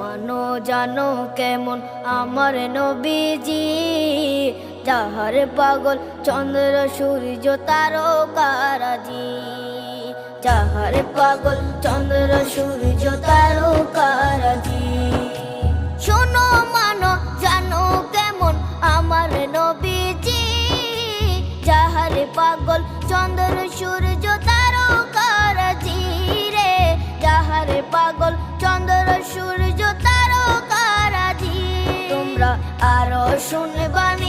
মানো জানো কেমন আমার নবীজি, যাহার পাগল চন্দ্র সূর্য তারকারাজি, যাহার পাগল চন্দ্র সূর্য তারকারাজি। শোনো মানো জানো কেমন আমার নবীজি, যাহার পাগল চন্দ্র সূর্য তারকারাজি রে, যাহার পাগল চন্দ্র সূর্য তারকারাজি। তোমরা আরো শুনবানি